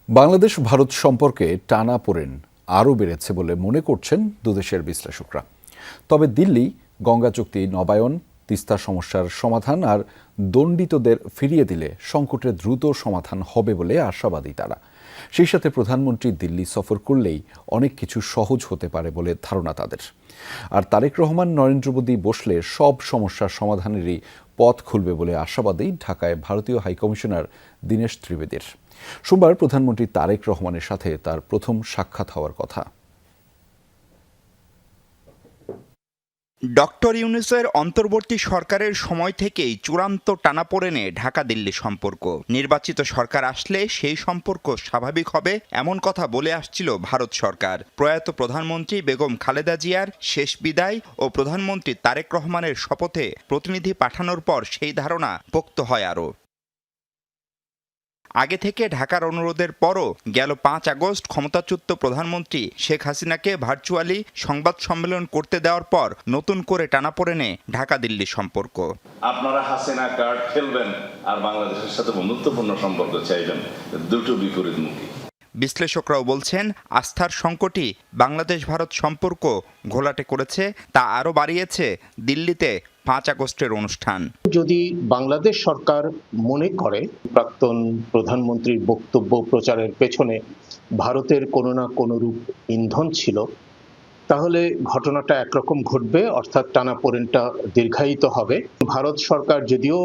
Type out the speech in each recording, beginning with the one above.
বাংলাদেশ ভারত সম্পর্কে টানাপোড়েন আরও বেড়েছে বলে মনে করছেন দুদেশের বিশ্লেষকরা। তবে দিল্লি গঙ্গা চুক্তি নবায়ন, তিস্তা সমস্যার সমাধান আর দণ্ডিতদের ফিরিয়ে দিলে সংকটের দ্রুত সমাধান হবে বলে আশাবাদী তারা। সেই সাথে প্রধানমন্ত্রী দিল্লি সফর করলেই অনেক কিছু সহজ হতে পারে বলে ধারণা তাদের। আর তারেক রহমান, নরেন্দ্র মোদী বসলে সব সমস্যার সমাধানেরই পথ খুলবে বলে আশাবাদী ঢাকায় ভারতীয় হাইকমিশনার দীনেশ ত্রিবেদীর। সোমবার প্রধানমন্ত্রী তারেক রহমানের সাথে তার প্রথম সাক্ষাৎ হওয়ার কথা। ডক্টর ইউনূসের অন্তর্বর্তী সরকারের সময় থেকেই চূড়ান্ত টানাপোড়েনে ঢাকা দিল্লি সম্পর্ক। নির্বাচিত সরকার আসলে সেই সম্পর্ক স্বাভাবিক হবে এমন কথা বলে আসছিল ভারত সরকার। প্রয়াত প্রধানমন্ত্রী বেগম খালেদা জিয়ার শেষ বিদায় ও প্রধানমন্ত্রী তারেক রহমানের শপথে প্রতিনিধি পাঠানোর পর সেই ধারণা পোক্ত হয় আরও। আগে থেকে ঢাকার অনুরোধের পরও গেল 5 আগস্ট ক্ষমতাচ্যুত প্রধানমন্ত্রী শেখ হাসিনাকে ভার্চুয়ালি সংবাদ সম্মেলন করতে দেওয়ার পর নতুন করে টানাপোড়েনে ঢাকা দিল্লি সম্পর্ক। আপনারা হাসিনা কার্ড খেলবেন আর বাংলাদেশের সাথে বন্ধুত্বপূর্ণ সম্পর্ক চাইবেন, দুটো বিপরীতমুখী। বিশ্লেষকরাও বলছেন, আস্থার সংকটই বাংলাদেশ ভারত সম্পর্ক ঘোলাটে করেছে, তা আরও বাড়িয়েছে দিল্লিতে 5 আগস্টের অনুষ্ঠান। যদি বাংলাদেশ সরকার মনে করে প্রাক্তন প্রধানমন্ত্রীর বক্তব্য প্রচারের পেছনে ভারতের কোনো না কোনো রূপ ইন্ধন ছিল, তাহলে ঘটনাটা একরকম ঘটবে, অর্থাৎ টানাপোড়েনটা দীর্ঘায়িত হবে। ভারত সরকার যদিও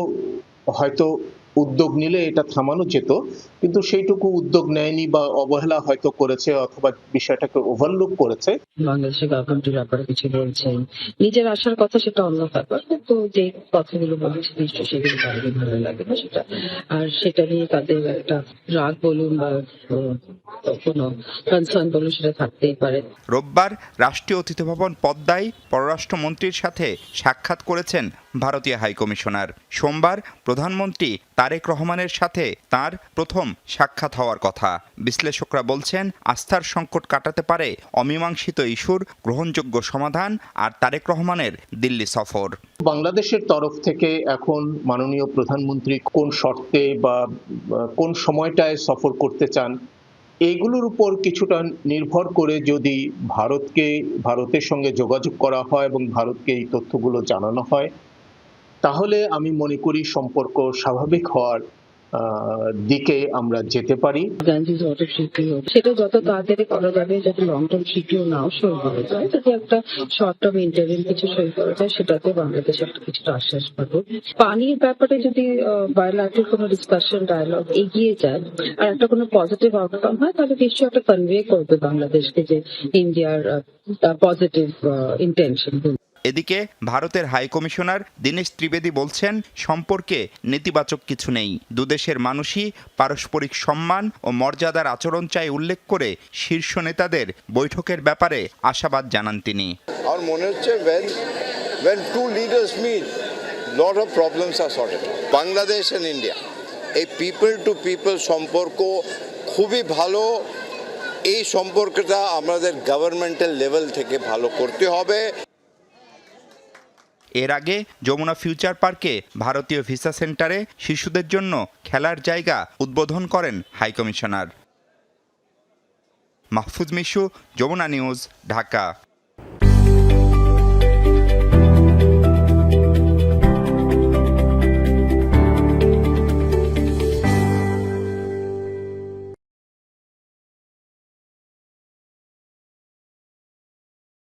হয়তো উদ্যোগ নিলে এটা থামানো যেত, কিন্তু সেইটুকু উদ্যোগ নেয়নি বা অবহেলা হয়তো করেছে, অথবা বিষয়টাকে ওভারলুক করেছে। বাংলাদেশের গভর্নমেন্টের ব্যাপারে কিছু বলছেন, নিজের আসার কথা সেটা অন্য ব্যাপার, কিন্তু যে কথাগুলো বলছে নিশ্চয়ই সেগুলো তাদের ভালো লাগে না সেটা, আর সেটা নিয়ে তাদের একটা রাগ বলুন বা কোনো কনসার্ন বলুন সেটা থাকতেই পারে। রোববার রাষ্ট্রীয় অতিথি ভবন পদ্মায় পররাষ্ট্রমন্ত্রীর সাথে সাক্ষাৎ করেছেন ভারতীয় হাইকমিশনার। সোমবার প্রধানমন্ত্রী তারেক রহমানের সাথে তার প্রথম সাক্ষাৎ হওয়ার কথা। বিশ্লেষকরা বলছেন, আস্থার সংকট কাটাতে পারে অমীমাংসিত ইস্যুর গ্রহণযোগ্য সমাধান আর তারেক রহমানের দিল্লি সফর। বাংলাদেশের তরফ থেকে এখন মাননীয় প্রধানমন্ত্রী কোন শর্তে বা কোন সময়টায় সফর করতে চান, এইগুলোর উপর কিছুটা নির্ভর করে যদি ভারতের সঙ্গে যোগাযোগ করা হয় এবং ভারতকে এই তথ্যগুলো জানানো হয়, তাহলে আমি মনে করি সম্পর্ক স্বাভাবিক হওয়ার দিকে আমরা যেতে পারি। সেটা যত তাড়াতাড়ি করা যাবে, যদি লং টার্ম শিডিউল নাও সই করা যায়, যদি একটা শর্ট টার্ম ইন্টারিম কিছু সই করা যায়, সেটাতে বাংলাদেশ একটা কিছুটা আশ্বাস পাবে। পানির ব্যাপারে যদি বায়োল্যাটারাল কোনো ডিসকাশন ডায়ালগ এগিয়ে যায় আর একটা কোনো পজিটিভ আউটকাম হয়, তাহলে নিশ্চয়ই একটা কনভে করবে বাংলাদেশকে যে ইন্ডিয়ার পজিটিভ ইন্টেনশন। এদিকে ভারতের হাইকমিশনার দীনেশ ত্রিবেদী বলছেন, সম্পর্কে নেতিবাচক কিছু নেই। দুদেশের মানুষই পারস্পরিক সম্মান ও মর্যাদার আচরণ চাই উল্লেখ করে শীর্ষ নেতাদের বৈঠকের ব্যাপারে আশাবাদ জানান তিনি। আমার মনে হচ্ছে when two leaders meet, lot of problems are sorted. Bangladesh and India এই পিপল টু পিপল সম্পর্ক খুবই ভালো। এই সম্পর্কটা আমাদের গভর্নমেন্টাল লেভেল থেকে ভালো করতে হবে। এর আগে যমুনা ফিউচার পার্কে ভারতীয় ভিসা সেন্টারে শিশুদের জন্য খেলার জায়গা উদ্বোধন করেন হাইকমিশনার। মাহফুজ মিশু, যমুনা নিউজ, ঢাকা।